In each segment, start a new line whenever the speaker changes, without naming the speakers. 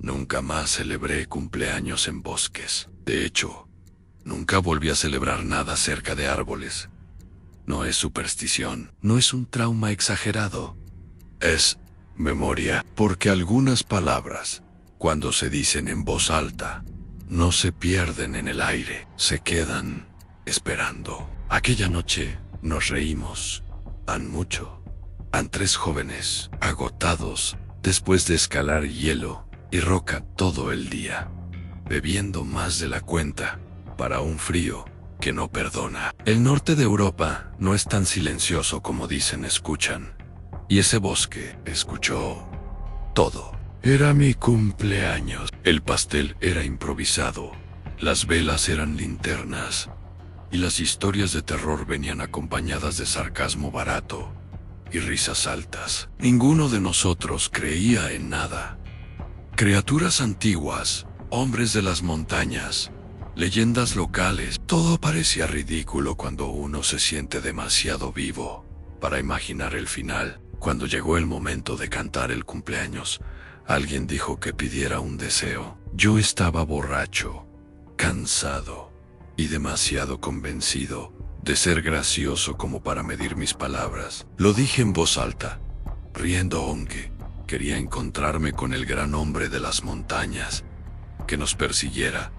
Nunca más celebré cumpleaños en bosques. De hecho, nunca volví a celebrar nada cerca de árboles. No es superstición, no es un trauma exagerado. Es memoria, porque algunas palabras, cuando se dicen en voz alta, no se pierden en el aire, se quedan esperando. Aquella noche nos reímos, mucho. 3 jóvenes, agotados, después de escalar hielo y roca todo el día, bebiendo más de la cuenta, para un frío que no perdona. El norte de Europa no es tan silencioso como dicen escuchan. Y ese bosque escuchó todo. Era mi cumpleaños. El pastel era improvisado, las velas eran linternas, y las historias de terror venían acompañadas de sarcasmo barato y risas altas. Ninguno de nosotros creía en nada. Criaturas antiguas, hombres de las montañas, leyendas locales, todo parecía ridículo cuando uno se siente demasiado vivo para imaginar el final. Cuando llegó el momento de cantar el cumpleaños, alguien dijo que pidiera un deseo. Yo estaba borracho, cansado y demasiado convencido de ser gracioso como para medir mis palabras. Lo dije en voz alta, riendo aunque quería encontrarme con el gran hombre de las montañas, que nos persiguiera,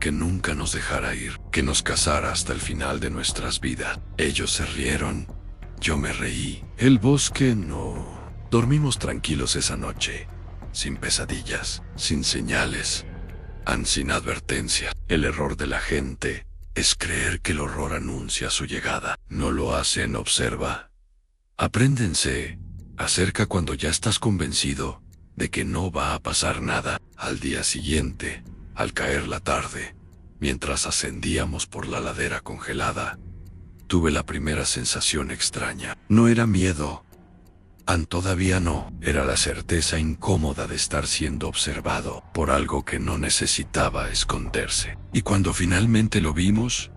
que nunca nos dejara ir, que nos casara hasta el final de nuestras vidas. Ellos se rieron, yo me reí. El bosque no. Dormimos tranquilos esa noche, sin pesadillas, sin señales, sin advertencia. El error de la gente es creer que el horror anuncia su llegada. No lo hacen, observa. Apréndense acerca cuando ya estás convencido de que no va a pasar nada. Al día siguiente, al caer la tarde, mientras ascendíamos por la ladera congelada, tuve la primera sensación extraña. No era miedo. Todavía no. Era la certeza incómoda de estar siendo observado por algo que no necesitaba esconderse. Y cuando finalmente lo vimos,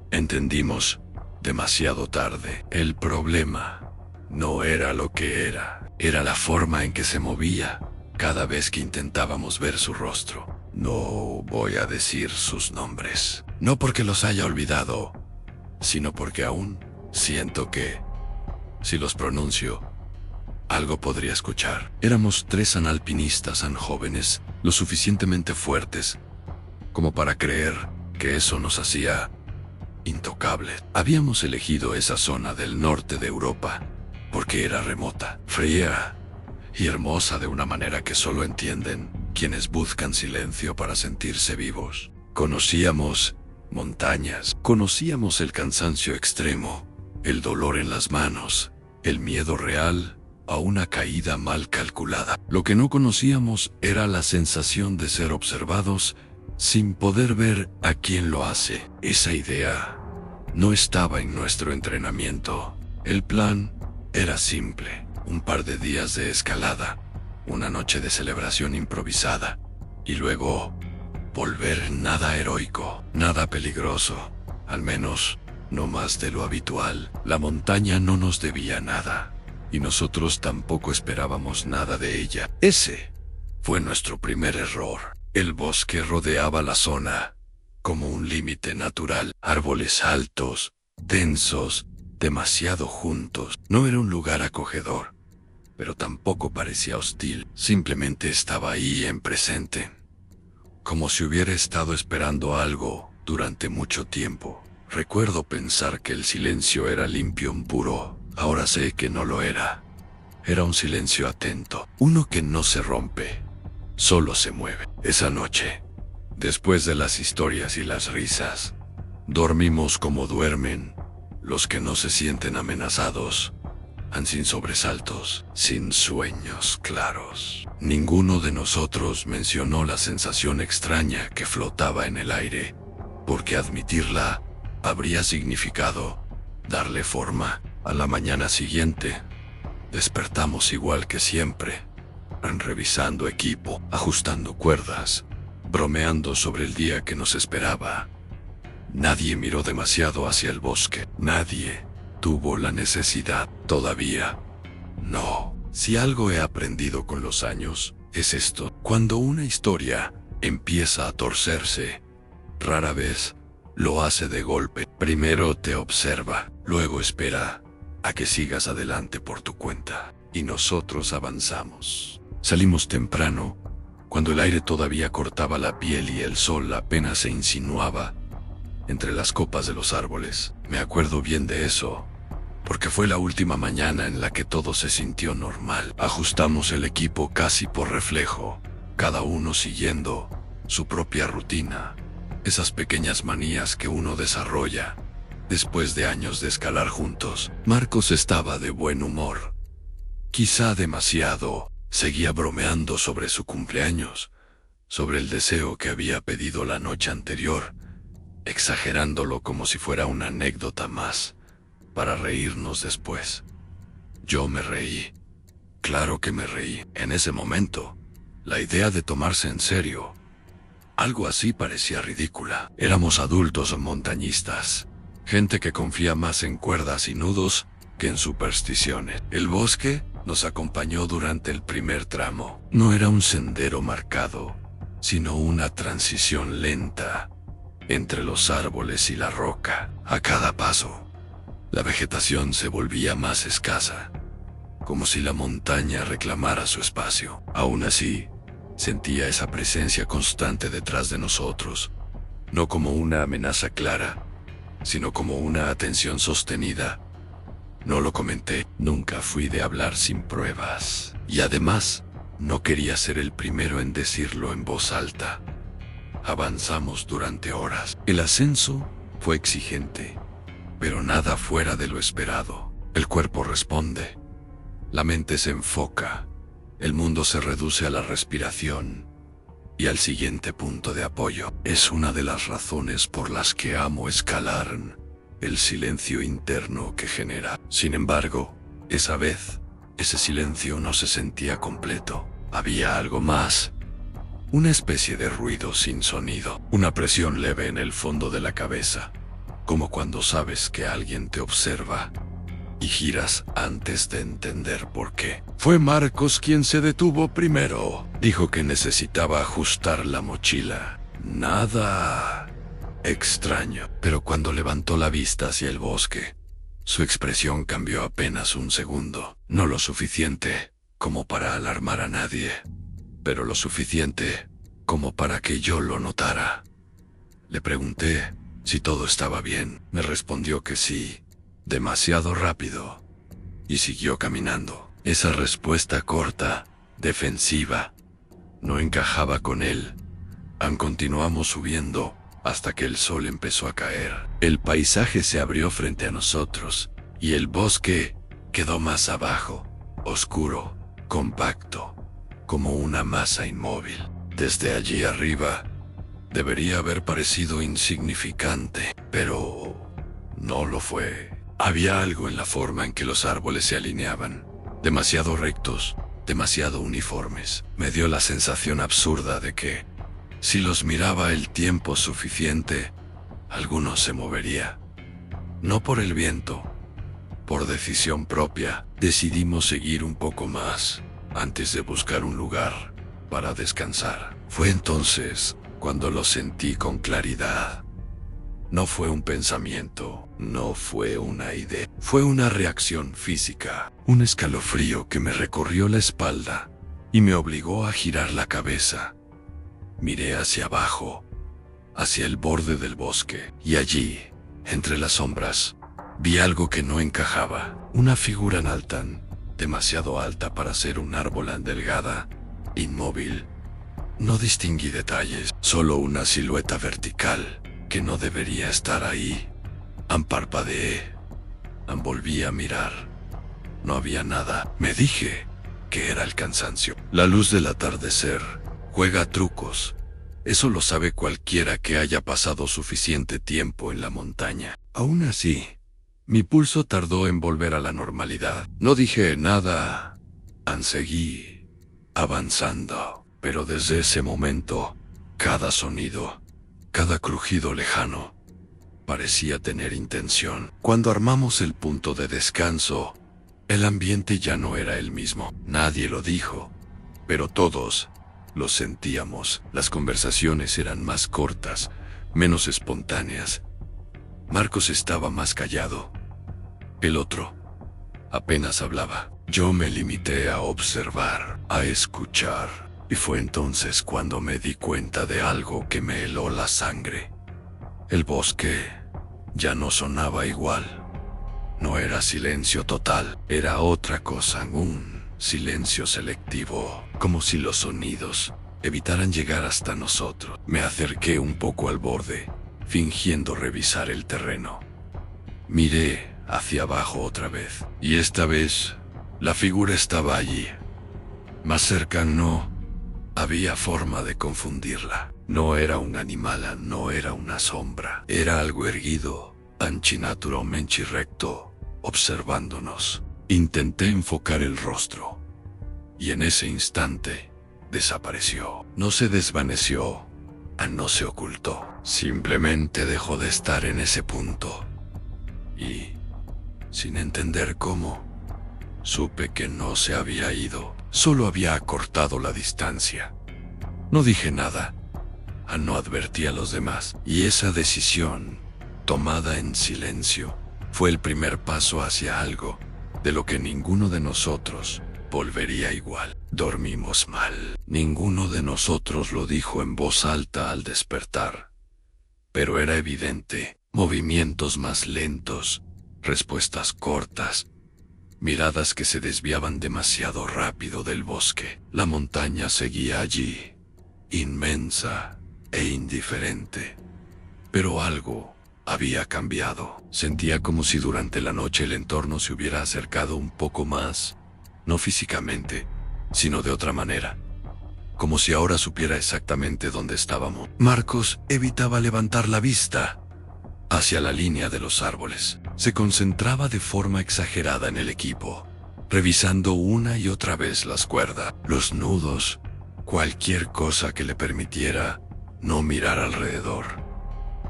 entendimos, demasiado tarde. El problema no era lo que era la forma en que se movía cada vez que intentábamos ver su rostro. No voy a decir sus nombres, no porque los haya olvidado, sino porque aún siento que, si los pronuncio, algo podría escuchar. Éramos 3 alpinistas jóvenes, lo suficientemente fuertes como para creer que eso nos hacía intocables. Habíamos elegido esa zona del norte de Europa porque era remota, fría y hermosa de una manera que solo entienden quienes buscan silencio para sentirse vivos. Conocíamos montañas, conocíamos el cansancio extremo, el dolor en las manos, el miedo real a una caída mal calculada. Lo que no conocíamos era la sensación de ser observados sin poder ver a quién lo hace. Esa idea no estaba en nuestro entrenamiento. El plan era simple: un par de días de escalada, una noche de celebración improvisada, y luego volver. Nada heroico, nada peligroso, al menos no más de lo habitual. La montaña no nos debía nada, y nosotros tampoco esperábamos nada de ella. Ese fue nuestro primer error. El bosque rodeaba la zona como un límite natural. Árboles altos, densos, demasiado juntos. No era un lugar acogedor, pero tampoco parecía hostil. Simplemente estaba ahí en presente, como si hubiera estado esperando algo durante mucho tiempo. Recuerdo pensar que el silencio era limpio, puro. Ahora sé que no lo era. Era un silencio atento, uno que no se rompe, solo se mueve. Esa noche, después de las historias y las risas, dormimos como duermen los que no se sienten amenazados, sin sobresaltos, sin sueños claros. Ninguno de nosotros mencionó la sensación extraña que flotaba en el aire, porque admitirla habría significado darle forma. A la mañana siguiente, despertamos igual que siempre, revisando equipo, ajustando cuerdas, bromeando sobre el día que nos esperaba. Nadie miró demasiado hacia el bosque. Nadie tuvo la necesidad. Todavía no. Si algo he aprendido con los años, es esto. Cuando una historia empieza a torcerse, rara vez lo hace de golpe. Primero te observa, luego espera a que sigas adelante por tu cuenta. Y nosotros avanzamos. Salimos temprano, cuando el aire todavía cortaba la piel y el sol apenas se insinuaba entre las copas de los árboles. Me acuerdo bien de eso, porque fue la última mañana en la que todo se sintió normal. Ajustamos el equipo casi por reflejo, cada uno siguiendo su propia rutina. Esas pequeñas manías que uno desarrolla después de años de escalar juntos. Marcos estaba de buen humor. Quizá demasiado. Seguía bromeando sobre su cumpleaños, sobre el deseo que había pedido la noche anterior, exagerándolo como si fuera una anécdota más, para reírnos después. Yo me reí. Claro que me reí. En ese momento, la idea de tomarse en serio algo así parecía ridícula. Éramos adultos montañistas, gente que confía más en cuerdas y nudos que en supersticiones. El bosque nos acompañó durante el primer tramo. No era un sendero marcado, sino una transición lenta entre los árboles y la roca. A cada paso, la vegetación se volvía más escasa, como si la montaña reclamara su espacio. Aún así, sentía esa presencia constante detrás de nosotros, no como una amenaza clara, sino como una atención sostenida. No lo comenté, nunca fui de hablar sin pruebas. Y además, no quería ser el primero en decirlo en voz alta. Avanzamos durante horas. El ascenso fue exigente, pero nada fuera de lo esperado. El cuerpo responde, la mente se enfoca, el mundo se reduce a la respiración y al siguiente punto de apoyo. Es una de las razones por las que amo escalar, el silencio interno que genera. Sin embargo, esa vez, ese silencio no se sentía completo. Había algo más. Una especie de ruido sin sonido. Una presión leve en el fondo de la cabeza. Como cuando sabes que alguien te observa y giras antes de entender por qué. Fue Marcos quien se detuvo primero. Dijo que necesitaba ajustar la mochila. Nada extraño, pero cuando levantó la vista hacia el bosque, su expresión cambió apenas un segundo. No lo suficiente como para alarmar a nadie, pero lo suficiente como para que yo lo notara. Le pregunté si todo estaba bien. Me respondió que sí, demasiado rápido, y siguió caminando. Esa respuesta corta, defensiva, no encajaba con él. Continuamos subiendo hasta que el sol empezó a caer. El paisaje se abrió frente a nosotros, y el bosque quedó más abajo, oscuro, compacto, como una masa inmóvil. Desde allí arriba, debería haber parecido insignificante, pero no lo fue. Había algo en la forma en que los árboles se alineaban, demasiado rectos, demasiado uniformes. Me dio la sensación absurda de que, si los miraba el tiempo suficiente, alguno se movería. No por el viento, por decisión propia. Decidimos seguir un poco más, antes de buscar un lugar para descansar. Fue entonces cuando lo sentí con claridad. No fue un pensamiento, no fue una idea, fue una reacción física, un escalofrío que me recorrió la espalda y me obligó a girar la cabeza. Miré hacia abajo, hacia el borde del bosque, y allí, entre las sombras, vi algo que no encajaba. Una figura demasiado alta para ser un árbol, delgada, inmóvil. No distinguí detalles, solo una silueta vertical que no debería estar ahí. Parpadeé, volví a mirar. No había nada. Me dije que era el cansancio. La luz del atardecer juega trucos. Eso lo sabe cualquiera que haya pasado suficiente tiempo en la montaña. Aún así, mi pulso tardó en volver a la normalidad. No dije nada. Seguí avanzando. Pero desde ese momento, cada sonido, cada crujido lejano, parecía tener intención. Cuando armamos el punto de descanso, el ambiente ya no era el mismo. Nadie lo dijo, pero todos Lo sentíamos. Las conversaciones eran más cortas, menos espontáneas. Marcos estaba más callado. El otro apenas hablaba. Yo me limité a observar, a escuchar, y fue entonces cuando me di cuenta de algo que me heló la sangre. El bosque ya no sonaba igual. No era silencio total, era otra cosa, un silencio selectivo, como si los sonidos evitaran llegar hasta nosotros. Me acerqué un poco al borde, fingiendo revisar el terreno. Miré hacia abajo otra vez, y esta vez la figura estaba allí. Más cerca no había forma de confundirla. No era un animal, no era una sombra. Era algo erguido, naturalmente recto, observándonos. Intenté enfocar el rostro, y en ese instante desapareció. No se desvaneció, no se ocultó. Simplemente dejó de estar en ese punto. Y, sin entender cómo, supe que no se había ido, solo había acortado la distancia. No dije nada, no advertí a los demás, y esa decisión, tomada en silencio, fue el primer paso hacia algo de lo que ninguno de nosotros volvería igual. Dormimos mal. Ninguno de nosotros lo dijo en voz alta al despertar, pero era evidente. Movimientos más lentos, respuestas cortas, miradas que se desviaban demasiado rápido del bosque. La montaña seguía allí, inmensa e indiferente. Pero algo había cambiado. Sentía como si durante la noche el entorno se hubiera acercado un poco más, no físicamente, sino de otra manera. Como si ahora supiera exactamente dónde estábamos. Marcos evitaba levantar la vista hacia la línea de los árboles. Se concentraba de forma exagerada en el equipo, revisando una y otra vez las cuerdas, los nudos, cualquier cosa que le permitiera no mirar alrededor.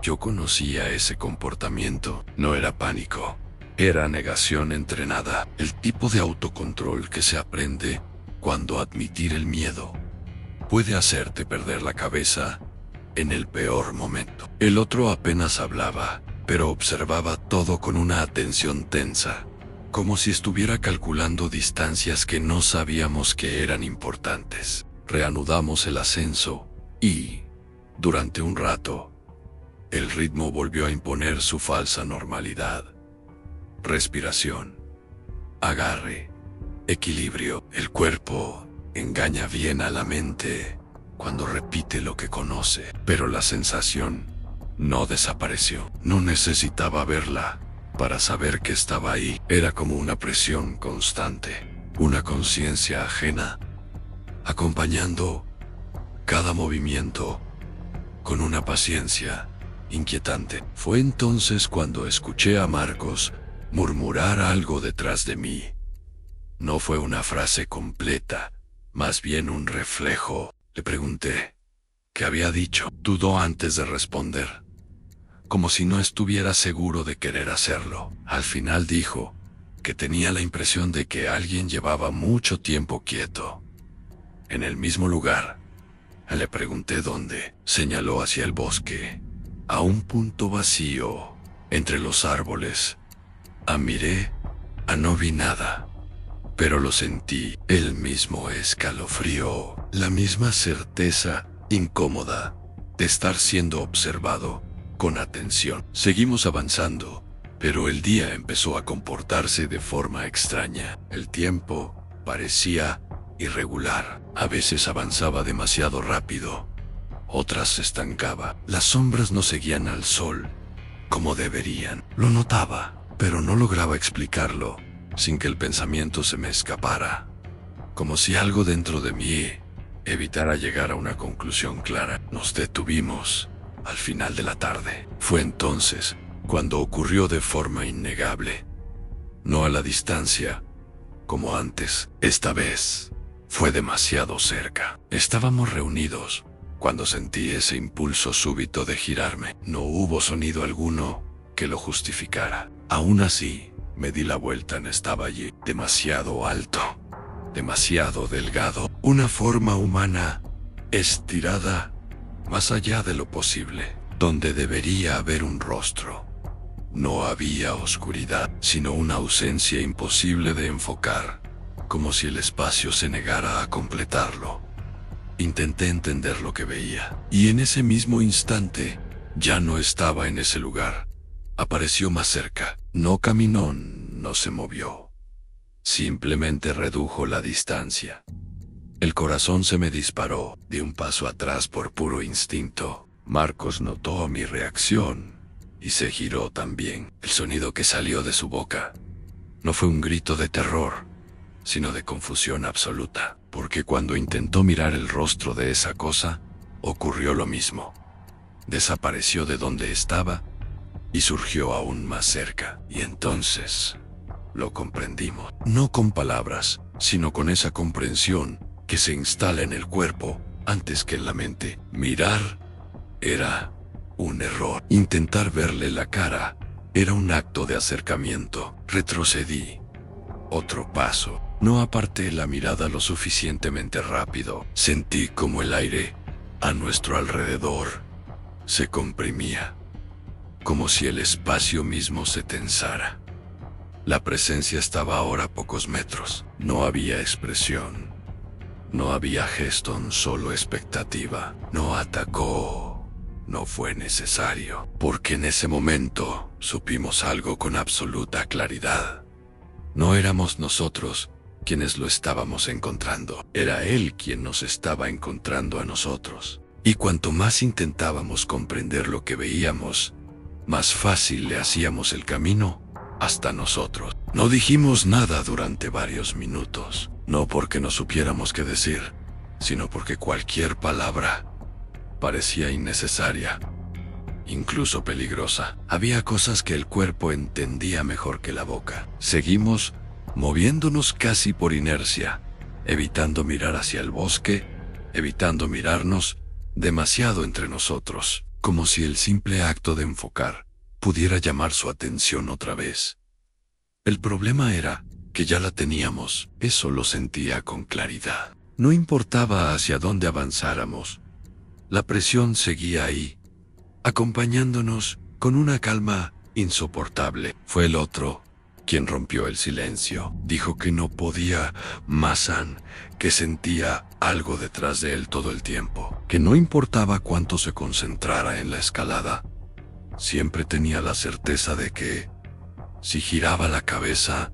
Yo conocía ese comportamiento. No era pánico, era negación entrenada, el tipo de autocontrol que se aprende cuando admitir el miedo puede hacerte perder la cabeza en el peor momento. El otro apenas hablaba, pero observaba todo con una atención tensa, como si estuviera calculando distancias que no sabíamos que eran importantes. Reanudamos el ascenso y, durante un rato, el ritmo volvió a imponer su falsa normalidad. Respiración, agarre, equilibrio. El cuerpo engaña bien a la mente cuando repite lo que conoce, pero la sensación no desapareció. No necesitaba verla para saber que estaba ahí. Era como una presión constante, una conciencia ajena, acompañando cada movimiento con una paciencia inquietante. Fue entonces cuando escuché a Marcos murmurar algo detrás de mí. No fue una frase completa, más bien un reflejo. Le pregunté qué había dicho. Dudó antes de responder, como si no estuviera seguro de querer hacerlo. Al final dijo que tenía la impresión de que alguien llevaba mucho tiempo quieto, en el mismo lugar. Le pregunté dónde. Señaló hacia el bosque, a un punto vacío entre los árboles. Miré, no vi nada, pero lo sentí. El mismo escalofrío, la misma certeza incómoda de estar siendo observado con atención. Seguimos avanzando, pero el día empezó a comportarse de forma extraña. El tiempo parecía irregular. A veces avanzaba demasiado rápido, otras se estancaba. Las sombras no seguían al sol como deberían. Lo notaba, pero no lograba explicarlo sin que el pensamiento se me escapara, como si algo dentro de mí evitara llegar a una conclusión clara. Nos detuvimos al final de la tarde. Fue entonces cuando ocurrió de forma innegable, no a la distancia como antes. Esta vez fue demasiado cerca. Estábamos reunidos cuando sentí ese impulso súbito de girarme. No hubo sonido alguno que lo justificara. Aún así, me di la vuelta. Estaba allí, demasiado alto, demasiado delgado, una forma humana estirada más allá de lo posible, donde debería haber un rostro. No había oscuridad, sino una ausencia imposible de enfocar, como si el espacio se negara a completarlo. Intenté entender lo que veía, y en ese mismo instante, ya no estaba en ese lugar. Apareció más cerca. No caminó, no se movió. Simplemente redujo la distancia. El corazón se me disparó. Di un paso atrás por puro instinto. Marcos notó mi reacción y se giró también. El sonido que salió de su boca no fue un grito de terror, sino de confusión absoluta, porque cuando intentó mirar el rostro de esa cosa, ocurrió lo mismo. Desapareció de donde estaba y surgió aún más cerca. Y entonces lo comprendimos, no con palabras, sino con esa comprensión que se instala en el cuerpo antes que en la mente. Mirar era un error. Intentar verle la cara era un acto de acercamiento. Retrocedí. Otro paso. No aparté la mirada lo suficientemente rápido. Sentí como el aire a nuestro alrededor se comprimía, como si el espacio mismo se tensara. La presencia estaba ahora a pocos metros. No había expresión. No había gesto, solo expectativa. No atacó. No fue necesario, porque en ese momento supimos algo con absoluta claridad. No éramos nosotros quienes lo estábamos encontrando. Era él quien nos estaba encontrando a nosotros. Y cuanto más intentábamos comprender lo que veíamos, más fácil le hacíamos el camino hasta nosotros. No dijimos nada durante varios minutos, no porque no supiéramos qué decir, sino porque cualquier palabra parecía innecesaria, incluso peligrosa. Había cosas que el cuerpo entendía mejor que la boca. Seguimos moviéndonos casi por inercia, evitando mirar hacia el bosque, evitando mirarnos demasiado entre nosotros, como si el simple acto de enfocar pudiera llamar su atención otra vez. El problema era que ya la teníamos. Eso lo sentía con claridad. No importaba hacia dónde avanzáramos, la presión seguía ahí, acompañándonos con una calma insoportable. Fue el otro quien rompió el silencio. Dijo que no podía más, que sentía algo detrás de él todo el tiempo, que no importaba cuánto se concentrara en la escalada, siempre tenía la certeza de que, si giraba la cabeza,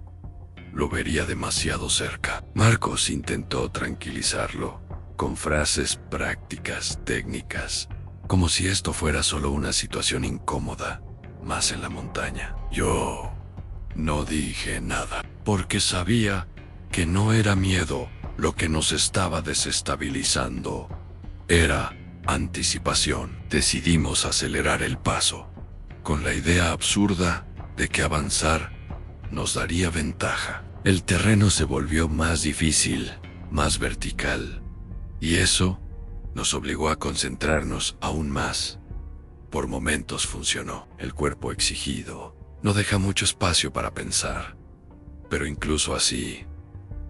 lo vería demasiado cerca. Marcos intentó tranquilizarlo con frases prácticas, técnicas, como si esto fuera solo una situación incómoda, más en la montaña. Yo no dije nada, porque sabía que no era miedo lo que nos estaba desestabilizando. Era anticipación. Decidimos acelerar el paso, con la idea absurda de que avanzar nos daría ventaja. El terreno se volvió más difícil, más vertical, y eso nos obligó a concentrarnos aún más. Por momentos funcionó. El cuerpo exigido no deja mucho espacio para pensar, pero incluso así,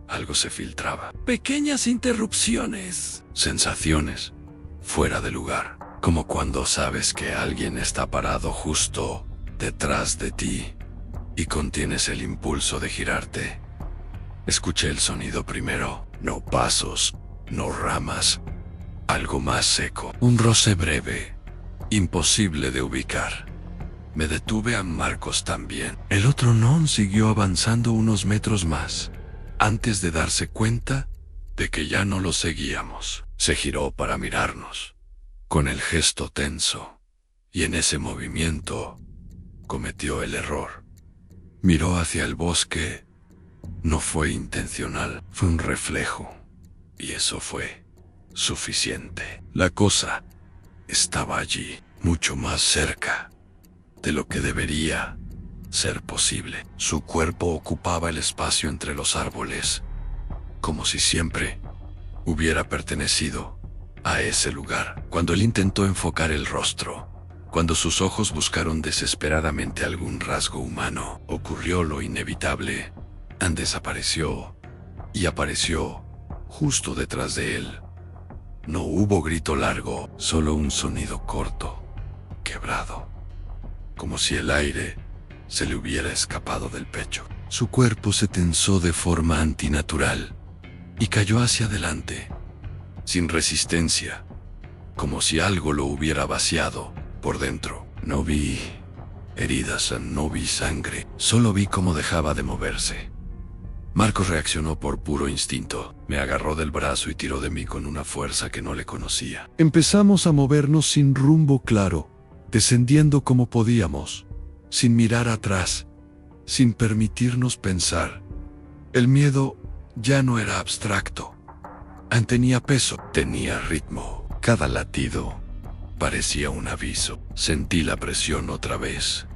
algo se filtraba. Pequeñas interrupciones. Sensaciones fuera de lugar, como cuando sabes que alguien está parado justo detrás de ti y contienes el impulso de girarte. Escuché el sonido primero. No pasos, no ramas, algo más seco. Un roce breve, imposible de ubicar. Me detuve. A Marcos también. El otro non siguió avanzando unos metros más, antes de darse cuenta de que ya no lo seguíamos. Se giró para mirarnos, con el gesto tenso, y en ese movimiento cometió el error. Miró hacia el bosque. No fue intencional, fue un reflejo, y eso fue suficiente. La cosa estaba allí, mucho más cerca de lo que debería ser posible. Su cuerpo ocupaba el espacio entre los árboles, como si siempre hubiera pertenecido a ese lugar. Cuando él intentó enfocar el rostro, cuando sus ojos buscaron desesperadamente algún rasgo humano, ocurrió lo inevitable. Desapareció y apareció justo detrás de él, No hubo grito largo, solo un sonido corto, quebrado, como si el aire se le hubiera escapado del pecho. Su cuerpo se tensó de forma antinatural y cayó hacia adelante, sin resistencia, como si algo lo hubiera vaciado por dentro. No vi heridas, no vi sangre, solo vi cómo dejaba de moverse. Marcos reaccionó por puro instinto. Me agarró del brazo y tiró de mí con una fuerza que no le conocía. Empezamos a movernos sin rumbo claro, descendiendo como podíamos, sin mirar atrás, sin permitirnos pensar. El miedo ya no era abstracto. Tenía peso, tenía ritmo. Cada latido parecía un aviso. Sentí la presión otra vez,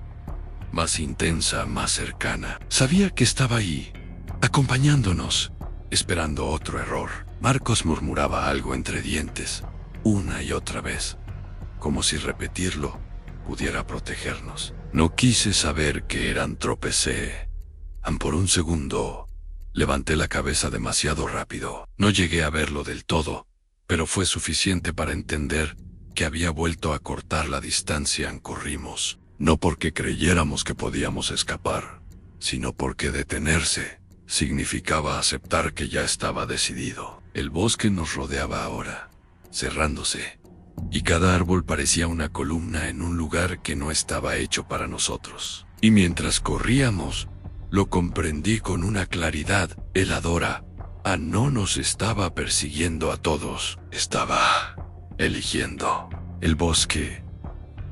más intensa, más cercana. Sabía que estaba ahí, acompañándonos, esperando otro error. Marcos murmuraba algo entre dientes, una y otra vez, como si repetirlo pudiera protegernos. No quise saber qué eran. Tropecé. Por un segundo, levanté la cabeza demasiado rápido. No llegué a verlo del todo, pero fue suficiente para entender que había vuelto a cortar la distancia. Corrimos, no porque creyéramos que podíamos escapar, sino porque detenerse significaba aceptar que ya estaba decidido. El bosque nos rodeaba ahora, cerrándose, y cada árbol parecía una columna en un lugar que no estaba hecho para nosotros. Y mientras corríamos, lo comprendí con una claridad heladora. No nos estaba persiguiendo a todos, estaba eligiendo. El bosque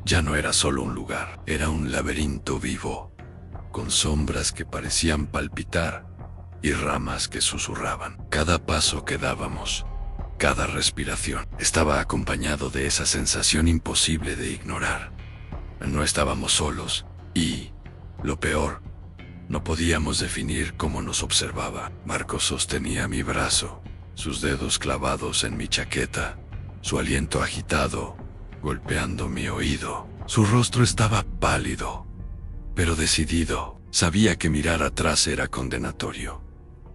ya no era solo un lugar, era un laberinto vivo, con sombras que parecían palpitar y ramas que susurraban. Cada paso que dábamos, cada respiración, estaba acompañado de esa sensación imposible de ignorar. No estábamos solos y, lo peor, no podíamos definir cómo nos observaba. Marcos sostenía mi brazo, sus dedos clavados en mi chaqueta, su aliento agitado, golpeando mi oído. Su rostro estaba pálido, pero decidido. Sabía que mirar atrás era condenatorio,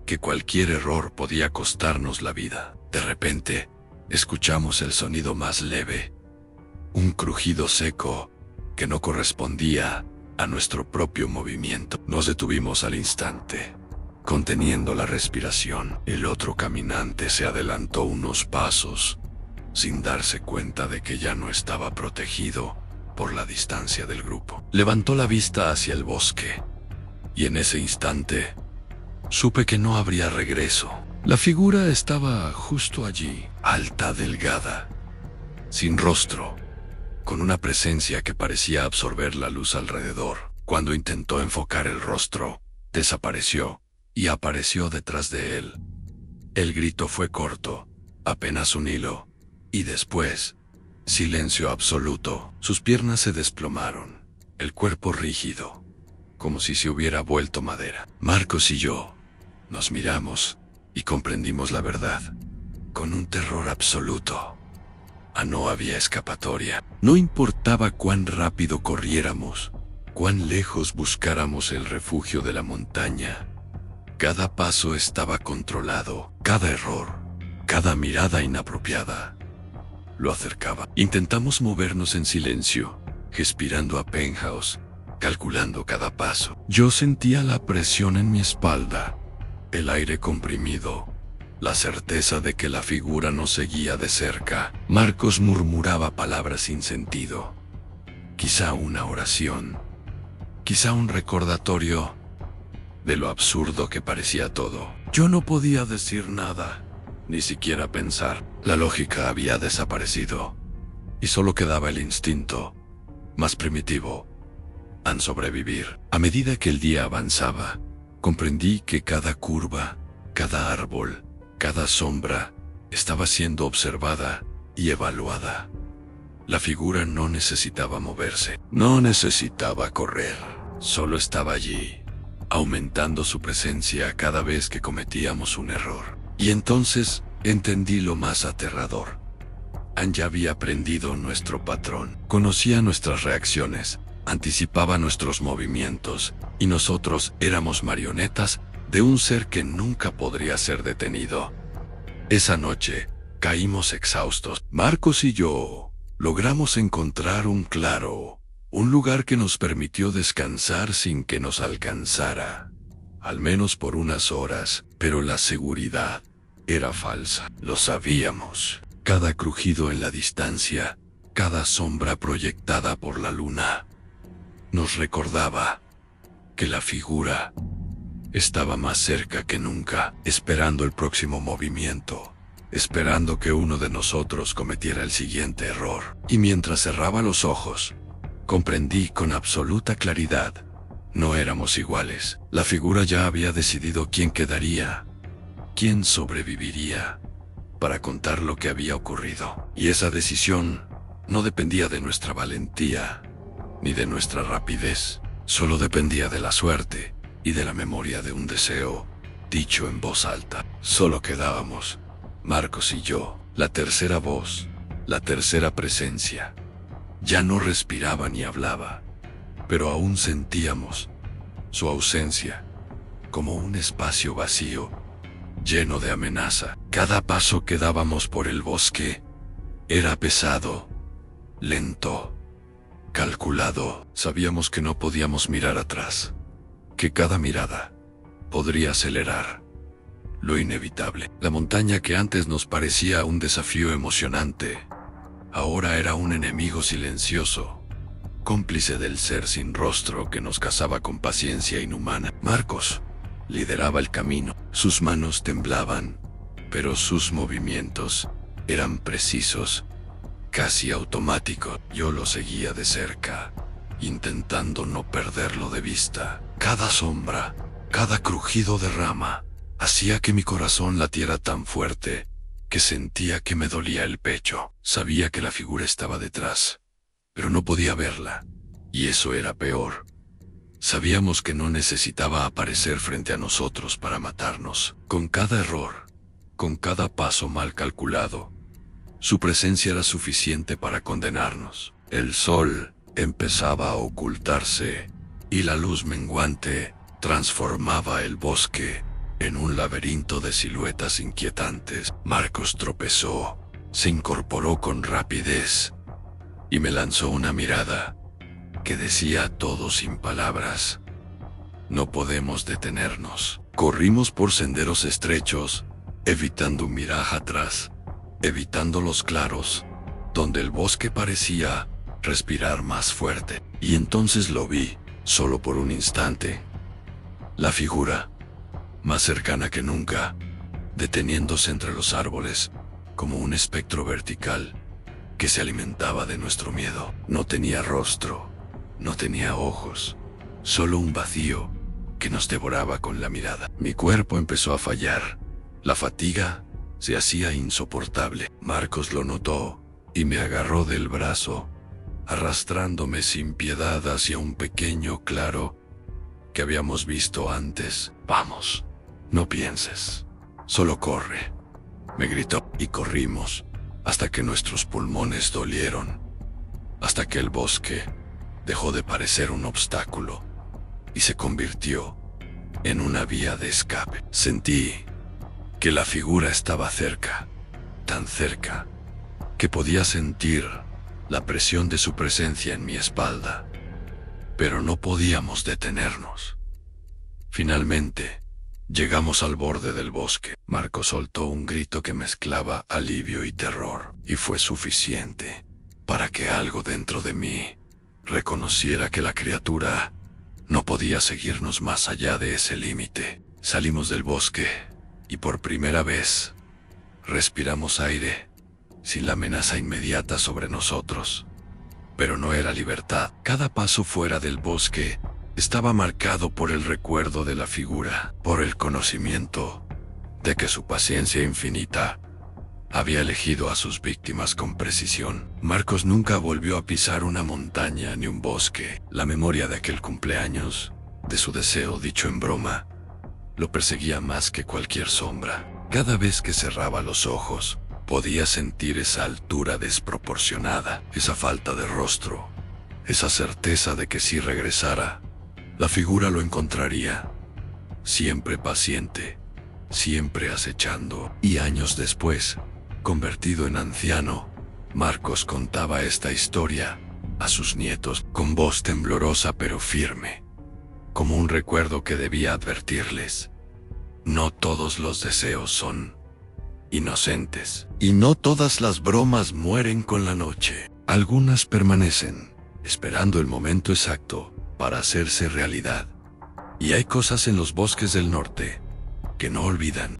que cualquier error podía costarnos la vida. De repente, escuchamos el sonido más leve, un crujido seco que no correspondía a nuestro propio movimiento. Nos detuvimos al instante, conteniendo la respiración. El otro caminante se adelantó unos pasos, sin darse cuenta de que ya no estaba protegido por la distancia del grupo. Levantó la vista hacia el bosque, y en ese instante supe que no habría regreso. La figura estaba justo allí, alta, delgada, sin rostro, con una presencia que parecía absorber la luz alrededor. Cuando intentó enfocar el rostro, desapareció y apareció detrás de él. El grito fue corto, apenas un hilo, y después, silencio absoluto. Sus piernas se desplomaron, el cuerpo rígido, como si se hubiera vuelto madera. Marcos y yo nos miramos y comprendimos la verdad, con un terror absoluto. No había escapatoria. No importaba cuán rápido corriéramos, cuán lejos buscáramos el refugio de la montaña. Cada paso estaba controlado, cada error, cada mirada inapropiada lo acercaba. Intentamos movernos en silencio, respirando a Penthouse, calculando cada paso. Yo sentía la presión en mi espalda, el aire comprimido, la certeza de que la figura nos seguía de cerca. Marcos murmuraba palabras sin sentido, quizá una oración, quizá un recordatorio de lo absurdo que parecía todo. Yo no podía decir nada, ni siquiera pensar. La lógica había desaparecido, y solo quedaba el instinto, más primitivo, en sobrevivir. A medida que el día avanzaba, comprendí que cada curva, cada árbol, cada sombra estaba siendo observada y evaluada. La figura no necesitaba moverse, no necesitaba correr, solo estaba allí, aumentando su presencia cada vez que cometíamos un error. Y entonces entendí lo más aterrador. Ya había aprendido nuestro patrón, conocía nuestras reacciones, anticipaba nuestros movimientos, y nosotros éramos marionetas de un ser que nunca podría ser detenido. Esa noche, Caímos exhaustos. Marcos y yo logramos encontrar un claro, un lugar que nos permitió descansar sin que nos alcanzara, al menos por unas horas, pero la seguridad era falsa. Lo sabíamos. Cada crujido en la distancia, cada sombra proyectada por la luna, nos recordaba que la figura estaba más cerca que nunca, esperando el próximo movimiento, esperando que uno de nosotros cometiera el siguiente error. Y mientras cerraba los ojos, comprendí con absoluta claridad: no éramos iguales. La figura ya había decidido quién quedaría, quién sobreviviría, para contar lo que había ocurrido. Y esa decisión no dependía de nuestra valentía, ni de nuestra rapidez. Solo dependía de la suerte y de la memoria de un deseo dicho en voz alta. Solo quedábamos Marcos y yo, la tercera voz, la tercera presencia. Ya no respiraba ni hablaba, pero aún sentíamos su ausencia, como un espacio vacío, lleno de amenaza. Cada paso que dábamos por el bosque era pesado, lento, calculado. Sabíamos que no podíamos mirar atrás, que cada mirada podría acelerar lo inevitable. La montaña que antes nos parecía un desafío emocionante, ahora era un enemigo silencioso, cómplice del ser sin rostro que nos cazaba con paciencia inhumana. Marcos lideraba el camino. Sus manos temblaban, pero sus movimientos eran precisos, casi automáticos. Yo lo seguía de cerca, intentando no perderlo de vista. Cada sombra, cada crujido de rama, hacía que mi corazón latiera tan fuerte que sentía que me dolía el pecho. Sabía que la figura estaba detrás, pero no podía verla, y eso era peor. Sabíamos que no necesitaba aparecer frente a nosotros para matarnos. Con cada error, con cada paso mal calculado, su presencia era suficiente para condenarnos. El sol empezaba a ocultarse, y la luz menguante transformaba el bosque en un laberinto de siluetas inquietantes. Marcos tropezó, se incorporó con rapidez y me lanzó una mirada que decía todo sin palabras: no podemos detenernos. Corrimos por senderos estrechos, evitando mirar atrás, evitando los claros, donde el bosque parecía respirar más fuerte. Y entonces lo vi, solo por un instante. La figura, más cercana que nunca, deteniéndose entre los árboles, como un espectro vertical que se alimentaba de nuestro miedo. No tenía rostro, no tenía ojos, solo un vacío que nos devoraba con la mirada. Mi cuerpo empezó a fallar. La fatiga se hacía insoportable. Marcos lo notó y me agarró del brazo, arrastrándome sin piedad hacia un pequeño claro que habíamos visto antes. Vamos, no pienses, solo corre, me gritó. Y corrimos hasta que nuestros pulmones dolieron, hasta que el bosque dejó de parecer un obstáculo y se convirtió en una vía de escape. Sentí que la figura estaba cerca, tan cerca, que podía sentir la presión de su presencia en mi espalda, pero no podíamos detenernos. Finalmente, llegamos al borde del bosque. Marco soltó un grito que mezclaba alivio y terror, y fue suficiente para que algo dentro de mí reconociera que la criatura no podía seguirnos más allá de ese límite. Salimos del bosque y por primera vez respiramos aire sin la amenaza inmediata sobre nosotros. Pero no era libertad. Cada paso fuera del bosque estaba marcado por el recuerdo de la figura, por el conocimiento de que su paciencia infinita había elegido a sus víctimas con precisión. Marcos nunca volvió a pisar una montaña ni un bosque. La memoria de aquel cumpleaños, de su deseo dicho en broma, lo perseguía más que cualquier sombra. Cada vez que cerraba los ojos, podía sentir esa altura desproporcionada, esa falta de rostro, esa certeza de que si regresara, la figura lo encontraría, siempre paciente, siempre acechando. Y años después, Convertido en anciano, Marcos contaba esta historia a sus nietos con voz temblorosa pero firme, como un recuerdo que debía advertirles. No todos los deseos son inocentes, y no todas las bromas mueren con la noche. Algunas permanecen, esperando el momento exacto para hacerse realidad. Y hay cosas en los bosques del norte que no olvidan.